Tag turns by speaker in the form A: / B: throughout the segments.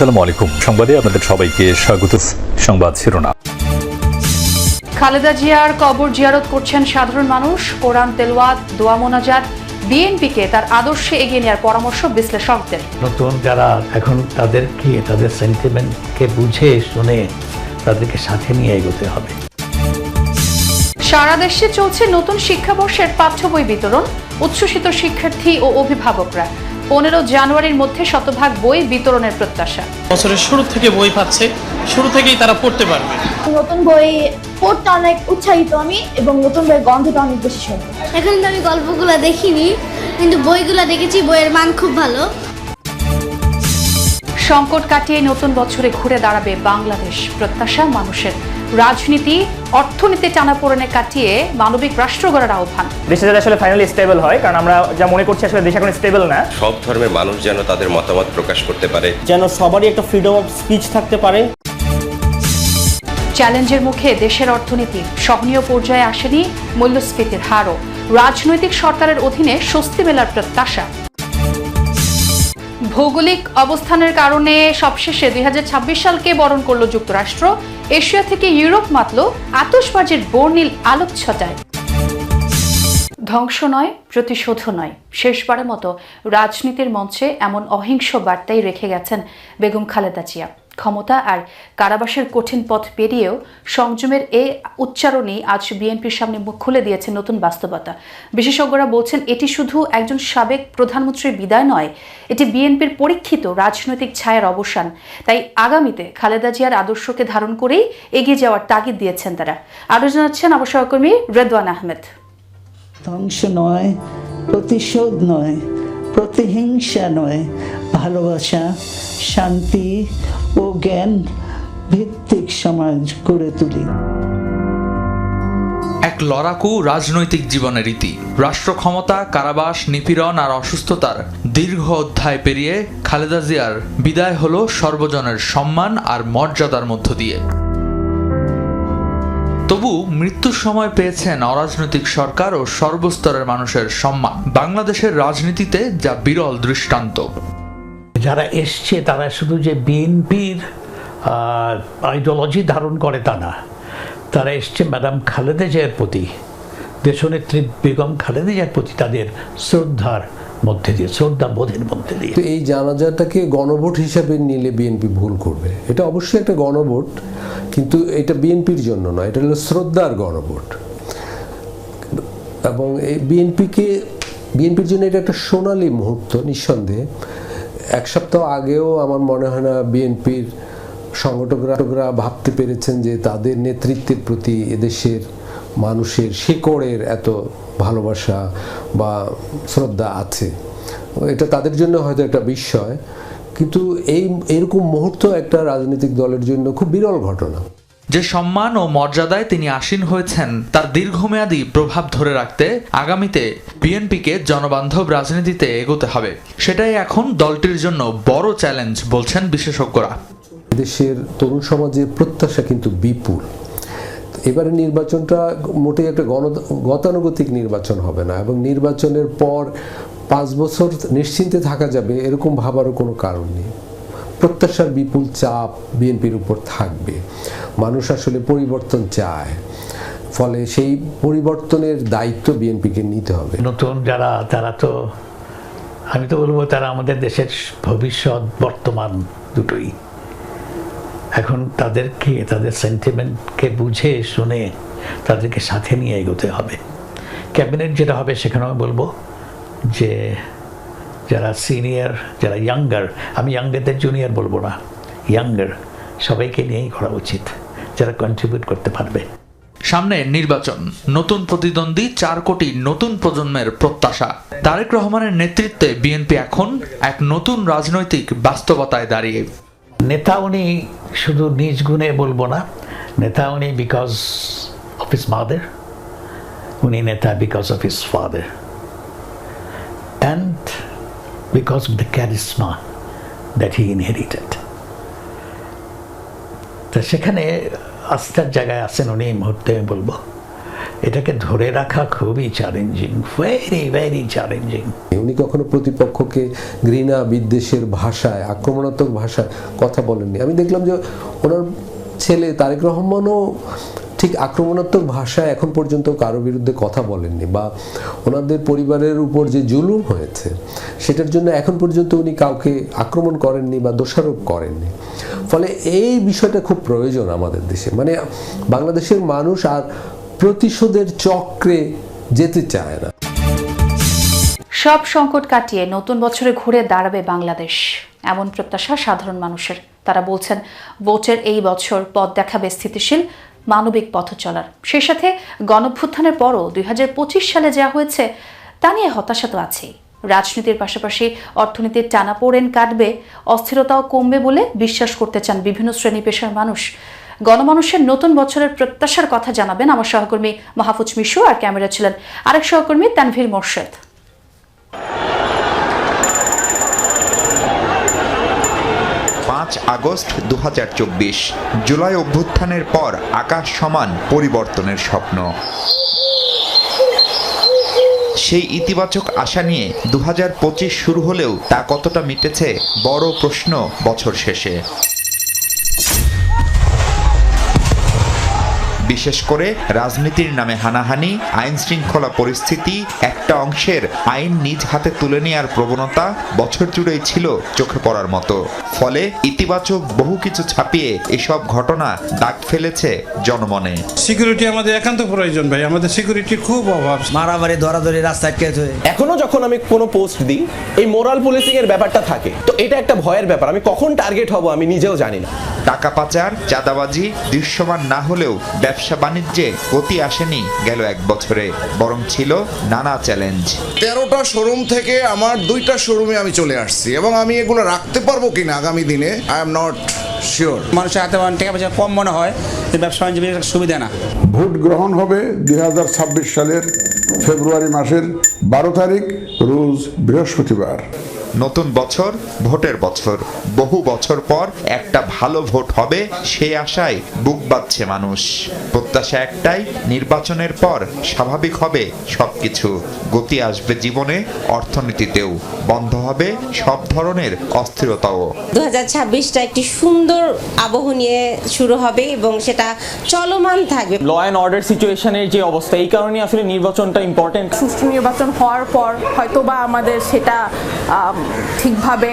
A: আসসালামু আলাইকুম। সংবাদে আপনাদের সবাইকে স্বাগত। সংবাদ শিরোনাম।
B: খালেদা জিয়ার কবর জিয়ারত করছেন সাধারণ মানুষ। কোরআন তেলাওয়াত, দোয়া মোনাজাত, বিএনপিকে তার আদর্শে এগিয়ে নেওয়ার পরামর্শ বিশ্লেষকদের।
C: নতুন যারা এখন তাদের সেন্টিমেন্টকে বুঝে শুনে তাদেরকে সাথে নিয়ে এগোতে হবে।
B: সারা দেশে চলছে নতুন শিক্ষাবর্ষের পাঠ্য বই বিতরণ। উচ্ছ্বসিত শিক্ষার্থী ও অভিভাবকরা। 15 জানুয়ারির মধ্যে শতভাগ বই বিতরণের প্রত্যাশা।
D: বছরের শুরু থেকে বই পাচ্ছে, শুরু থেকেই তারা পড়তে পারবে।
E: নতুন বই পড়তে অনেক উৎসাহিত আমি, এবং নতুন বইয়ের গন্ধটা অনেক বেশি সুন্দর।
F: এখন তো আমি গল্পগুলো দেখিনি, কিন্তু বইগুলো দেখেছি, বইয়ের মান খুব ভালো।
B: সংকট কাটিয়ে নতুন বছরে ঘুরে দাঁড়াবে বাংলাদেশ, প্রত্যাশা মানুষের। রাজনীতি, অর্থনীতি টানাপোড়েনে কাটিয়ে মানবিক রাষ্ট্র গড়ার আহ্বান।
G: দেশে যাতে আসলে ফাইনালি স্টেবল হয়, কারণ আমরা যা মনে করছি আসলে দেশ এখন স্টেবল না।
H: সব ধর্মের মানুষ যেন তাদের মতামত প্রকাশ করতে পারে,
I: যেন সবারই একটা ফ্রিডম অফ স্পিচ থাকতে পারে।
B: চ্যালেঞ্জের মুখে দেশের অর্থনীতি সহনীয় পর্যায়ে আসেনি মূল্যস্ফীতির হারও। রাজনৈতিক সরকারের অধীনে স্বস্তি মেলার প্রত্যাশা। ভৌগোলিক অবস্থানের কারণে সবশেষে 2026 সালকে বরণ করল যুক্তরাষ্ট্র। এশিয়া থেকে ইউরোপ মাতল আতশবাজির বর্ণিল আলোকছটায়। ধ্বংস নয়, প্রতিশোধ নয়, শেষবারের মতো রাজনীতির মঞ্চে এমন অহিংস বার্তাই রেখে গেছেন বেগম খালেদা জিয়া। ক্ষমতা আর কারাবাসের কঠিন পথ পেরিয়েও সংযমের এ উচ্চারণই আজ বিএনপির সামনে মুখ খুলে দিয়েছে নতুন বাস্তবতা। বিশেষজ্ঞরা বলছেন এটি শুধু একজন সাবেক প্রধানমন্ত্রীর বিদায় নয়, এটি বিএনপির পরীক্ষিত রাজনৈতিক ছায়ার অবসান। তাই আগামীতে খালেদা জিয়ার আদর্শকে ধারণ করেই এগিয়ে যাওয়ার তাগিদ দিয়েছেন তারা। আরও জানাচ্ছেন আমার সহকর্মী রেদওয়ান আহমেদ।
J: ধ্বংস নয়, প্রতিশোধ নয়, প্রতিহিংসা নয়, ভালোবাসা, শান্তি ও জ্ঞান ভিত্তিক সমাজ গড়ে তুলি।
K: এক লড়াকু রাজনৈতিক জীবনের রীতি। রাষ্ট্র ক্ষমতা, কারাবাস, নিপীড়ন আর অসুস্থতার দীর্ঘ অধ্যায় পেরিয়ে খালেদা জিয়ার বিদায় হলো সর্বজনের সম্মান আর মর্যাদার মধ্য দিয়ে। তবু মৃত্যুর সময় পেয়েছেন অরাজনৈতিক সরকার ও সর্বস্তরের মানুষের সম্মান। বাংলাদেশের রাজনীতিতে যা বিরল দৃষ্টান্ত।
C: যারা এসছে তারা শুধু যে বিএনপির আইডিওলজি ধারণ করে তা না, তারা এসছে ম্যাডাম খালেদা জিয়ার প্রতি, দেশনেত্রী বেগম খালেদা জিয়ার প্রতি তাদের শ্রদ্ধার মধ্যে দিয়ে, শ্রদ্ধা বোধের মধ্যে দিয়ে।
L: এই জানাজাটাকে গণভোট হিসাবে নিলে বিএনপি ভুল করবে। এটা অবশ্যই একটা গণভোট, কিন্তু এটা বিএনপির জন্য নয়, এটা হলো শ্রদ্ধার গণভোট। এবং এই বিএনপির জন্য এটা একটা সোনালী মুহূর্ত নিঃসন্দেহে। এক সপ্তাহ আগেও আমার মনে হয় না বিএনপির সংগঠকরা ভাবতে পেরেছেন যে তাদের নেতৃত্বের প্রতি এদেশের মানুষের শিকড়ের এত ভালোবাসা বা শ্রদ্ধা আছে। এটা তাদের জন্য হয়তো একটা বিস্ময়, কিন্তু এইরকম মুহূর্ত একটা রাজনৈতিক দলের জন্য খুব বিরল ঘটনা।
K: যে সম্মান ও মর্যাদায় তিনি আসীন হয়েছেন তার দীর্ঘমেয়াদী প্রভাব ধরে রাখতে আগামীতে বিএনপিকে জনবান্ধব রাজনীতিতে এগোতে হবে। সেটাই এখন দলটির জন্য বড় চ্যালেঞ্জ বলছেন বিশেষজ্ঞরা।
L: দেশের তরুণ সমাজের প্রত্যাশা কিন্তু বিপুল। এবারে নির্বাচনটা মোটেই একটা গতানুগতিক নির্বাচন হবে না, এবং নির্বাচনের পর 5 বছর নিশ্চিন্তে থাকা যাবে এরকম ভাবারও কোনো কারণ নেই। প্রত্যাশার বিপুল চাপ বিএনপির উপর থাকবে। মানুষ আসলে পরিবর্তন চায়, ফলে সেই পরিবর্তনের দায়িত্ব বিএনপিকে নিতে হবে।
C: নতুন যারা, তারা তো, আমি তো বলবো তারা আমাদের দেশের ভবিষ্যৎ, বর্তমান দুটোই। এখন তাদের সেন্টিমেন্টকে বুঝে শুনে তাদেরকে সাথে নিয়ে এগোতে হবে। ক্যাবিনেট যেটা হবে সেখানেও বলবো যে যারা সিনিয়র, যারা ইয়াঙ্গার, আমি ইয়াঙ্গারদের জুনিয়র বলবো না, ইয়াঙ্গার সবাইকে নিয়েই করা উচিত, যারা কন্ট্রিবিউট করতে পারবে।
K: সামনে নির্বাচন, নতুন প্রতিদ্বন্দ্বী, 4 কোটি নতুন প্রজন্মের প্রত্যাশা। তারেক রহমানের নেতৃত্বে বিএনপি এখন এক নতুন রাজনৈতিক বাস্তবতায় দাঁড়িয়ে।
C: নেতা উনি শুধু নিজ গুণে বলবো না, নেতা উনি বিকজ অফ হিজ মাদার, উনি নেতা because of his father, and because of the charisma that he inherited. তো সেখানে আস্থার জায়গায় আছেন উনি এই মুহূর্তে, আমি বলবো। এটাকে ধরে রাখা খুবই চ্যালেঞ্জিং, ভেরি ভেরি চ্যালেঞ্জিং।
L: উনি কখনো প্রতিপক্ষকে ঘৃণা বিদ্বেষের ভাষায়, আক্রমণাত্মক ভাষায় কথা বলেননি। আমি দেখলাম যে ওনার ছেলে তারেক রহমানও ঠিক আক্রমণাত্মক ভাষায় এখন পর্যন্ত কারো বিরুদ্ধে কথা বলেননি, বা ওনাদের পরিবারের উপর যে জুলুম হয়েছে সেটার জন্য এখন পর্যন্ত উনি কাউকে আক্রমণ করেননি বা দোষারোপ করেননি। ফলে এই বিষয়টা খুব প্রয়োজন আমাদের দেশে। মানে বাংলাদেশের মানুষ আর প্রতিশোধের চক্রে যেতে চায় না।
B: সব সংকট কাটিয়ে নতুন বছরে ঘুরে দাঁড়াবে বাংলাদেশ, এমন প্রত্যাশা সাধারণ মানুষের। তারা বলছেন ভোটের এই বছর পথ দেখাবে স্থিতিশীল মানবিক পথ চলার। সেই সাথে গণঅভ্যুত্থানের পরও 2025 সালে যা হয়েছে তা নিয়ে হতাশা তো আছেই। রাজনীতির পাশাপাশি অর্থনীতির টানাপোড়েন কাটবে, অস্থিরতাও কমবে বলে বিশ্বাস করতে চান বিভিন্ন শ্রেণী পেশার মানুষ। গণমানুষের নতুন বছরের প্রত্যাশার কথা জানাবেন আমার সহকর্মী মাহফুজ মিশু, আর ক্যামেরা ছিলেন আরেক সহকর্মী তানভীর মোর্শেদ।
M: 5 আগস্ট 2024, জুলাই অভ্যুত্থানের পর আকাশ সমান পরিবর্তনের স্বপ্ন। সেই ইতিবাচক আশা নিয়ে 2025 শুরু হলেও তা কতটা মিটেছে বড় প্রশ্ন বছর শেষে। বিশেষ করে রাজনীতির নামে হানাহানি, আইন শৃঙ্খলা পরিস্থিতি, একটা অংশের আইন নিজ হাতে তুলে নেওয়ার প্রবণতা বছর জুড়েই ছিল চোখে পড়ার মতো। ফলে ইতিবাচক বহু কিছু ছাপিয়ে এসব ঘটনা দাগ ফেলেছে জনমনে।
N: সিকিউরিটি আমাদের একান্ত প্রয়োজন ভাই, আমাদের সিকিউরিটি খুব অভাব।
O: মারামারি ধরাধরি রাস্তায় কে ধরে।
I: এখনো যখন আমি কোনো পোস্ট দিই এই মোরাল পুলিশিং এর ব্যাপারটা থাকে, তো এটা একটা ভয়ের ব্যাপার। আমি কখন টার্গেট হব আমি নিজেও জানি না।
M: টাকা পাচার, চাঁদাবাজি দৃশ্যমান না হলেও ব্যবসা বাণিজ্যে গতি আসেনি গেল এক বছরে, বরং ছিল নানা চ্যালেঞ্জ।
P: 13টা শোরুম থেকে আমার 2টা শোরুমে আমি চলে আসছি, এবং আমি এগুলো রাখতে পারবো কিনা আগামী দিনে আই এম নট শিওর।
O: মানুষের হাতে টাকা পয়সা কম মনে হয়, ব্যবসা বাণিজ্য সুবিধা না।
Q: ভোট গ্রহণ হবে 2026 সালের ফেব্রুয়ারি মাসের 12 তারিখ, রোজ বৃহস্পতিবার।
M: নতুন বছর, ভোটের বছর। বহু বছর পর একটা ভালো ভোট হবে সেই আশায় বুক বাঁধছে মানুষ। প্রত্যাশা একটাই, নির্বাচনের পর স্বাভাবিক হবে সবকিছু, গতি আসবে জীবনে, অর্থনীতিতেও, বন্ধ হবে সব ধরনের অস্থিরতাও।
R: 2026টা একটি সুন্দর আবহ নিয়ে শুরু হবে এবং সেটা চলমান থাকবে।
I: ল অ্যান্ড অর্ডার সিচুয়েশনের যে অবস্থা, এই কারণে আসলে নির্বাচনটা ইম্পর্টেন্ট।
E: সুষ্ঠু নির্বাচন হওয়ার পর হয়তোবা আমাদের সেটা ঠিকভাবে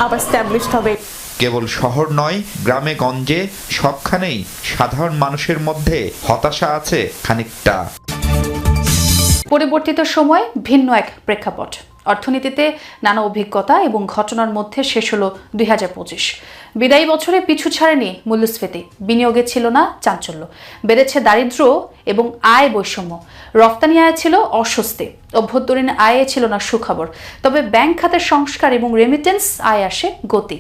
E: আবার স্ট্যাবলিশড হবে।
M: কেবল শহর নয়, গ্রামে গঞ্জে সবখানেই সাধারণ মানুষের মধ্যে হতাশা আছে খানিকটা।
B: পরিবর্তিত সময়, ভিন্ন এক প্রেক্ষাপট। অর্থনীতিতে নানা অভিজ্ঞতা এবং ঘটনার মধ্যে শেষ হলো 2025। বিদায়ী বছরে পিছু ছাড়েনি মূল্যস্ফীতি, বিনিয়োগে ছিল না চাঞ্চল্য, বেড়েছে দারিদ্র্য এবং আয় বৈষম্য, রফতানি আয় ছিল অস্বস্তি, অভ্যন্তরীণ আয়ে ছিল না সুখবর। তবে ব্যাংক খাতের সংস্কার এবং রেমিটেন্স আয় আসে গতি।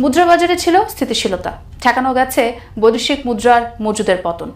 B: মুদ্রাবাজারে ছিল স্থিতিশীলতা, ঠেকানো গেছে বৈদেশিক মুদ্রার মজুদের পতন।